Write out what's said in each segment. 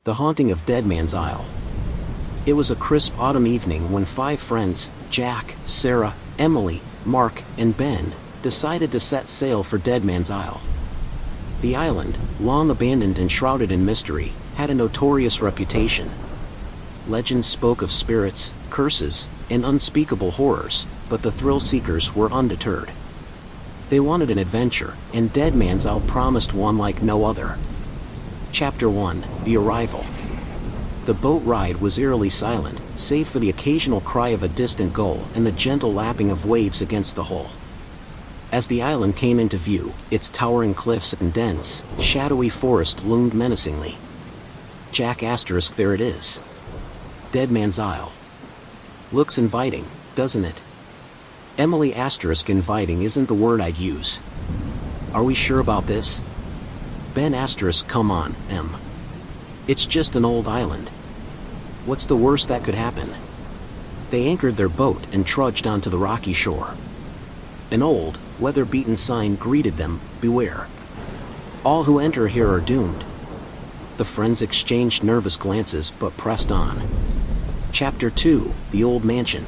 The Haunting of Dead Man's Isle. It was a crisp autumn evening when 5 friends, Jack, Sarah, Emily, Mark, and Ben, decided to set sail for Dead Man's Isle. The island, long abandoned and shrouded in mystery, had a notorious reputation. Legends spoke of spirits, curses, and unspeakable horrors, but the thrill-seekers were undeterred. They wanted an adventure, and Dead Man's Isle promised one like no other. Chapter 1: The Arrival. The boat ride was eerily silent, save for the occasional cry of a distant gull and the gentle lapping of waves against the hull. As the island came into view, its towering cliffs and dense, shadowy forest loomed menacingly. Jack *, there it is. Dead Man's Isle. Looks inviting, doesn't it? Emily *, inviting isn't the word I'd use. Are we sure about this? Ben *, come on, Em. It's just an old island. What's the worst that could happen? They anchored their boat and trudged onto the rocky shore. An old, weather-beaten sign greeted them, "Beware. All who enter here are doomed." The friends exchanged nervous glances but pressed on. Chapter 2: The Old Mansion.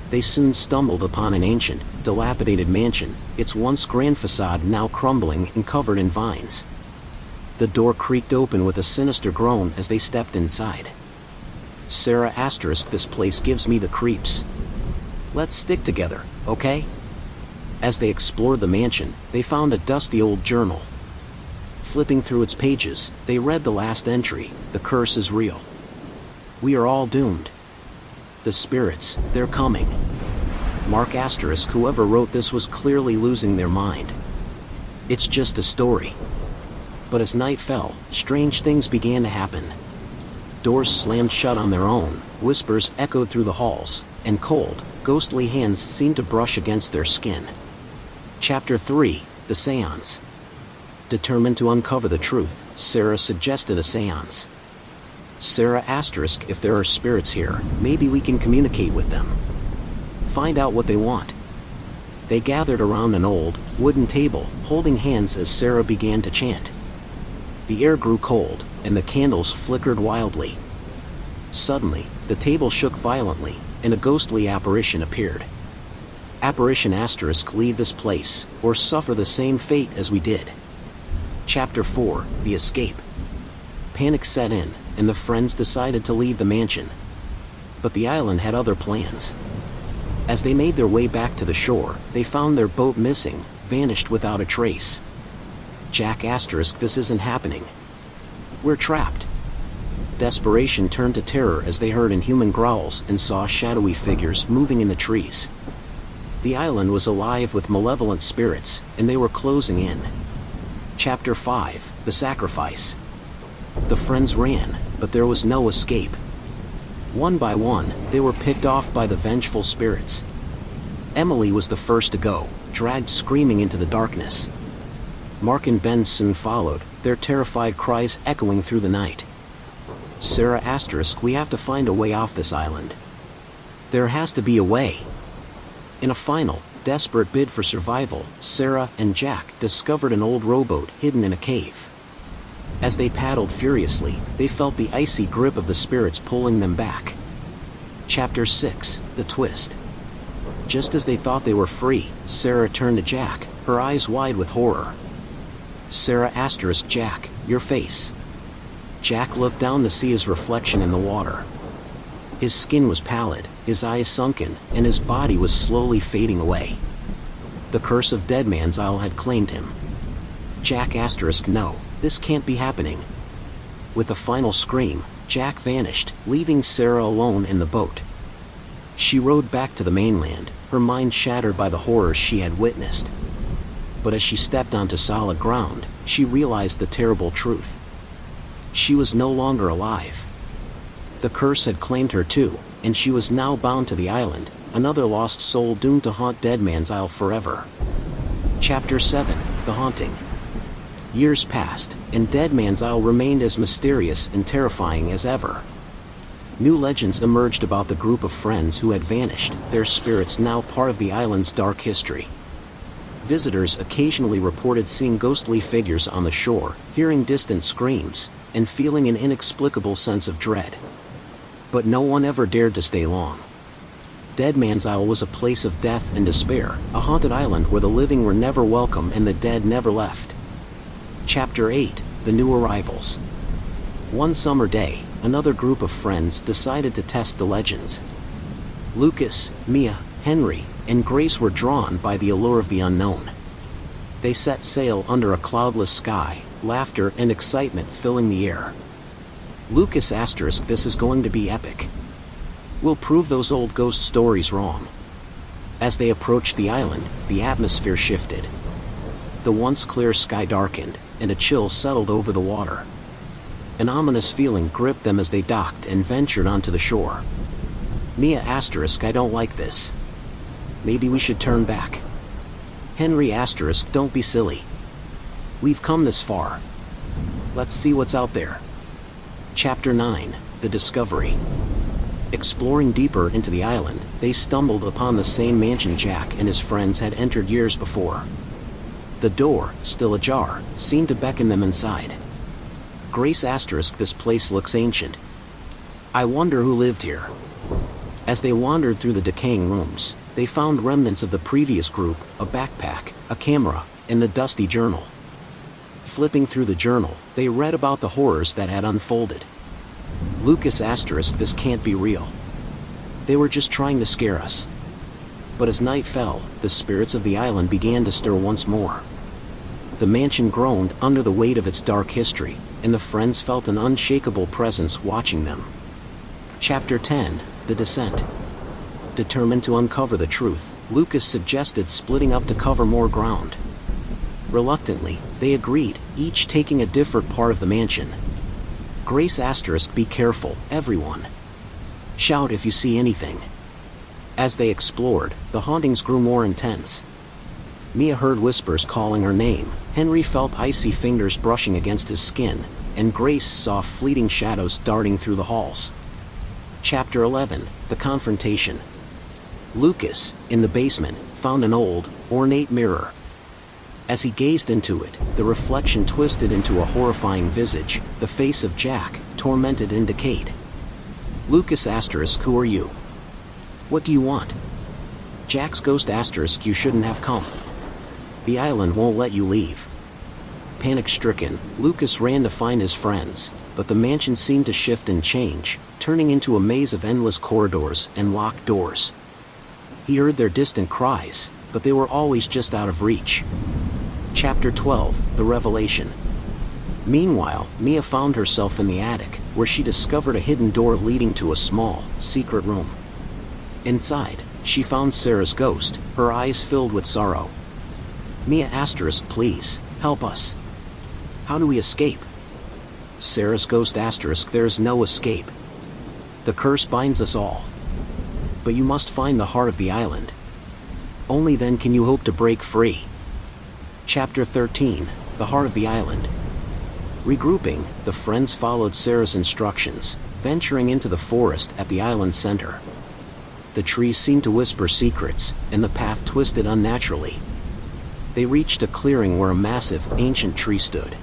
They soon stumbled upon an ancient, dilapidated mansion, its once grand facade now crumbling and covered in vines. The door creaked open with a sinister groan as they stepped inside. Sarah *, this place gives me the creeps. Let's stick together, okay? As they explored the mansion, they found a dusty old journal. Flipping through its pages, they read the last entry: "The curse is real. We are all doomed. The spirits, they're coming." Mark *, whoever wrote this was clearly losing their mind. It's just a story. But as night fell, strange things began to happen. Doors slammed shut on their own, whispers echoed through the halls, and cold, ghostly hands seemed to brush against their skin. Chapter 3: The Seance. Determined to uncover the truth, Sarah suggested a seance. Sarah *, if there are spirits here, maybe we can communicate with them. Find out what they want. They gathered around an old, wooden table, holding hands as Sarah began to chant. The air grew cold, and the candles flickered wildly. Suddenly, the table shook violently, and a ghostly apparition appeared. Apparition *, leave this place, or suffer the same fate as we did. Chapter 4: The Escape. Panic set in, and the friends decided to leave the mansion. But the island had other plans. As they made their way back to the shore, they found their boat missing, vanished without a trace. Jack *, this isn't happening. We're trapped. Desperation turned to terror as they heard inhuman growls and saw shadowy figures moving in the trees. The island was alive with malevolent spirits, and they were closing in. Chapter 5: The Sacrifice. The friends ran, but there was no escape. One by one, they were picked off by the vengeful spirits. Emily was the first to go, dragged screaming into the darkness. Mark and Ben soon followed, their terrified cries echoing through the night. Sarah *, we have to find a way off this island. There has to be a way. In a final, desperate bid for survival, Sarah and Jack discovered an old rowboat hidden in a cave. As they paddled furiously, they felt the icy grip of the spirits pulling them back. Chapter 6: The Twist. Just as they thought they were free, Sarah turned to Jack, her eyes wide with horror. Sarah *, Jack, your face. Jack looked down to see his reflection in the water. His skin was pallid, his eyes sunken, and his body was slowly fading away. The curse of Dead Man's Isle had claimed him. Jack *, no, this can't be happening. With a final scream, Jack vanished, leaving Sarah alone in the boat. She rowed back to the mainland, her mind shattered by the horrors she had witnessed. But as she stepped onto solid ground, she realized the terrible truth. She was no longer alive. The curse had claimed her too, and she was now bound to the island, another lost soul doomed to haunt Dead Man's Isle forever. Chapter 7: The Haunting. Years passed, and Dead Man's Isle remained as mysterious and terrifying as ever. New legends emerged about the group of friends who had vanished, their spirits now part of the island's dark history. Visitors occasionally reported seeing ghostly figures on the shore, hearing distant screams, and feeling an inexplicable sense of dread. But no one ever dared to stay long. Dead Man's Isle was a place of death and despair, a haunted island where the living were never welcome and the dead never left. Chapter 8: The New Arrivals. One summer day, another group of friends decided to test the legends. Lucas, Mia, Henry, and Grace were drawn by the allure of the unknown. They set sail under a cloudless sky, laughter and excitement filling the air. Lucas *, this is going to be epic. We'll prove those old ghost stories wrong. As they approached the island, the atmosphere shifted. The once clear sky darkened, and a chill settled over the water. An ominous feeling gripped them as they docked and ventured onto the shore. Mia *, I don't like this. Maybe we should turn back. Henry *, don't be silly. We've come this far. Let's see what's out there. Chapter 9: The Discovery. Exploring deeper into the island, they stumbled upon the same mansion Jack and his friends had entered years before. The door, still ajar, seemed to beckon them inside. Grace *, this place looks ancient. I wonder who lived here. As they wandered through the decaying rooms, they found remnants of the previous group, a backpack, a camera, and the dusty journal. Flipping through the journal, they read about the horrors that had unfolded. Lucas *, this can't be real. They were just trying to scare us. But as night fell, the spirits of the island began to stir once more. The mansion groaned under the weight of its dark history, and the friends felt an unshakable presence watching them. Chapter 10: The Descent. Determined to uncover the truth, Lucas suggested splitting up to cover more ground. Reluctantly, they agreed, each taking a different part of the mansion. Grace *, be careful, everyone. Shout if you see anything. As they explored, the hauntings grew more intense. Mia heard whispers calling her name, Henry felt icy fingers brushing against his skin, and Grace saw fleeting shadows darting through the halls. Chapter 11: The Confrontation. Lucas, in the basement, found an old, ornate mirror. As he gazed into it, the reflection twisted into a horrifying visage, the face of Jack, tormented and decayed. Lucas *, who are you? What do you want? Jack's ghost *, you shouldn't have come. The island won't let you leave. Panic-stricken, Lucas ran to find his friends, but the mansion seemed to shift and change, turning into a maze of endless corridors and locked doors. He heard their distant cries, but they were always just out of reach. Chapter 12: The Revelation. Meanwhile, Mia found herself in the attic, where she discovered a hidden door leading to a small, secret room. Inside, she found Sarah's ghost, her eyes filled with sorrow. Mia *, please, help us. How do we escape? Sarah's ghost *, there is no escape. The curse binds us all. But you must find the heart of the island. Only then can you hope to break free. Chapter 13: The Heart of the Island. Regrouping, the friends followed Sarah's instructions, venturing into the forest at the island's center. The trees seemed to whisper secrets, and the path twisted unnaturally. They reached a clearing where a massive, ancient tree stood.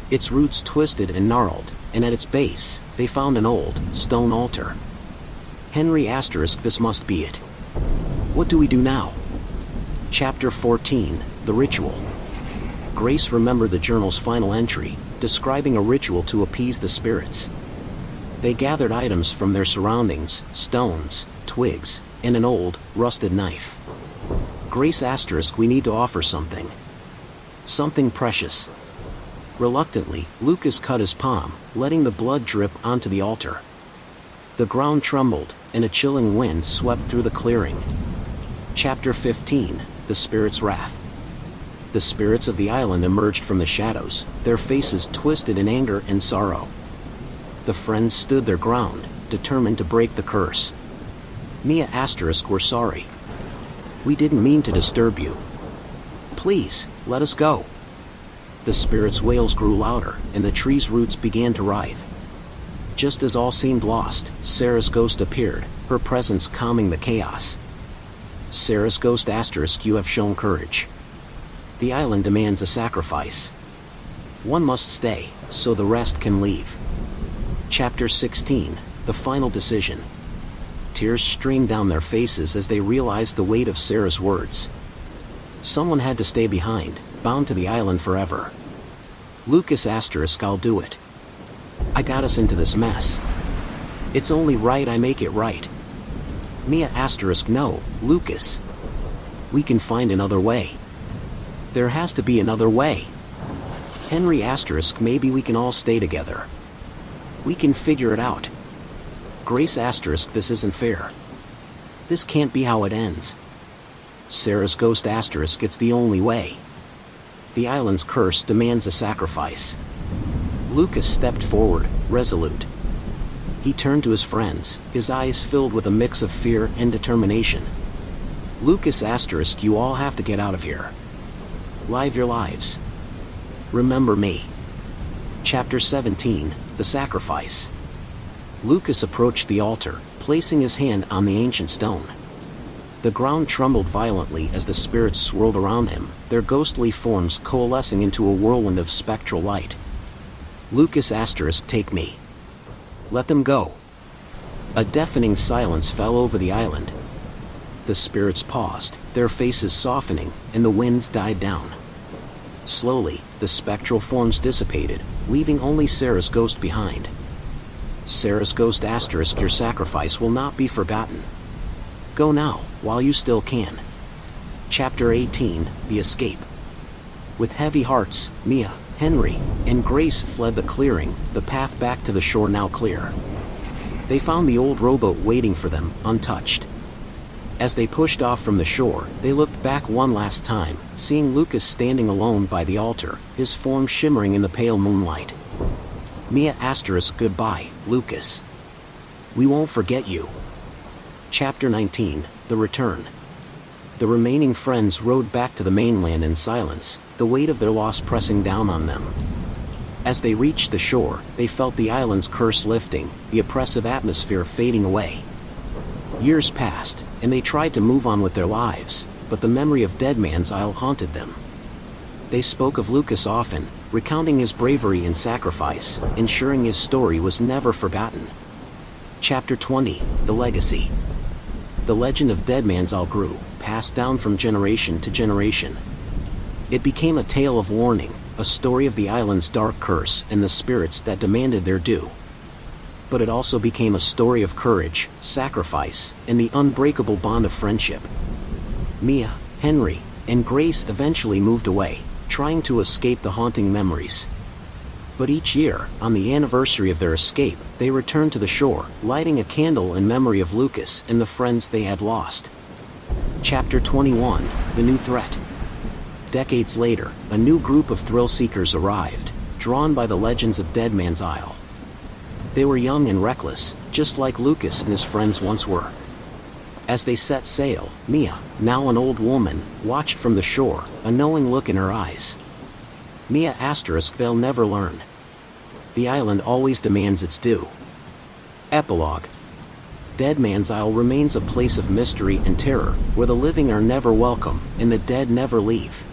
Its roots twisted and gnarled, and at its base, they found an old, stone altar. Henry *, this must be it. What do we do now? Chapter 14: The Ritual. Grace remembered the journal's final entry, describing a ritual to appease the spirits. They gathered items from their surroundings, stones, twigs, and an old, rusted knife. Grace *, we need to offer something. Something precious. Reluctantly, Lucas cut his palm, letting the blood drip onto the altar. The ground trembled, and a chilling wind swept through the clearing. Chapter 15: The Spirit's Wrath. The spirits of the island emerged from the shadows, their faces twisted in anger and sorrow. The friends stood their ground, determined to break the curse. Mia *, we're sorry. We didn't mean to disturb you. Please, let us go. The spirits' wails grew louder, and the tree's roots began to writhe. Just as all seemed lost, Sarah's ghost appeared, her presence calming the chaos. Sarah's ghost *, you have shown courage. The island demands a sacrifice. One must stay. so the rest can leave. Chapter 16, The Final Decision. Tears streamed down their faces as they realized the weight of Sarah's words. Someone had to stay behind, bound to the island forever. Lucas *, I'll do it. I got us into this mess. It's only right I make it right. Mia *, no, Lucas. We can find another way. There has to be another way. Henry *, maybe we can all stay together. We can figure it out. Grace *, this isn't fair. This can't be how it ends. Sarah's ghost *, it's the only way. The island's curse demands a sacrifice. Lucas stepped forward, resolute. He turned to his friends, his eyes filled with a mix of fear and determination. Lucas *, you all have to get out of here. Live your lives. Remember me. Chapter 17, The Sacrifice. Lucas approached the altar, placing his hand on the ancient stone. The ground trembled violently as the spirits swirled around him, their ghostly forms coalescing into a whirlwind of spectral light. Lucas *, take me. Let them go. A deafening silence fell over the island. The spirits paused, their faces softening, and the winds died down. Slowly, the spectral forms dissipated, leaving only Sarah's ghost behind. Sarah's ghost *, your sacrifice will not be forgotten. Go now, while you still can. Chapter 18, The Escape. With heavy hearts, Mia, Henry, and Grace fled the clearing, the path back to the shore now clear. They found the old rowboat waiting for them, untouched. As they pushed off from the shore, they looked back one last time, seeing Lucas standing alone by the altar, his form shimmering in the pale moonlight. Mia *, goodbye, Lucas. We won't forget you. Chapter 19, The Return. The remaining friends rowed back to the mainland in silence, the weight of their loss pressing down on them. As they reached the shore, they felt the island's curse lifting, the oppressive atmosphere fading away. Years passed, and they tried to move on with their lives, but the memory of Deadman's Isle haunted them. They spoke of Lucas often, recounting his bravery and sacrifice, ensuring his story was never forgotten. Chapter 20, The Legacy. The legend of Deadman's Isle grew, passed down from generation to generation. It became a tale of warning, a story of the island's dark curse and the spirits that demanded their due. But it also became a story of courage, sacrifice, and the unbreakable bond of friendship. Mia, Henry, and Grace eventually moved away, trying to escape the haunting memories. But each year, on the anniversary of their escape, they returned to the shore, lighting a candle in memory of Lucas and the friends they had lost. Chapter 21, The New Threat. Decades later, a new group of thrill-seekers arrived, drawn by the legends of Deadman's Isle. They were young and reckless, just like Lucas and his friends once were. As they set sail, Mia, now an old woman, watched from the shore, a knowing look in her eyes. Mia *, they'll never learn. The island always demands its due. Epilogue. Deadman's Isle remains a place of mystery and terror, where the living are never welcome, and the dead never leave.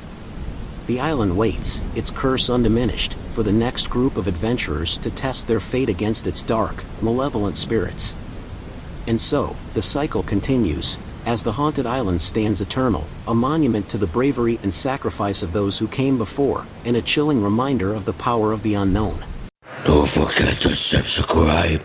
The island waits, its curse undiminished, for the next group of adventurers to test their fate against its dark, malevolent spirits. And so, the cycle continues, as the haunted island stands eternal, a monument to the bravery and sacrifice of those who came before, and a chilling reminder of the power of the unknown. Don't forget to subscribe.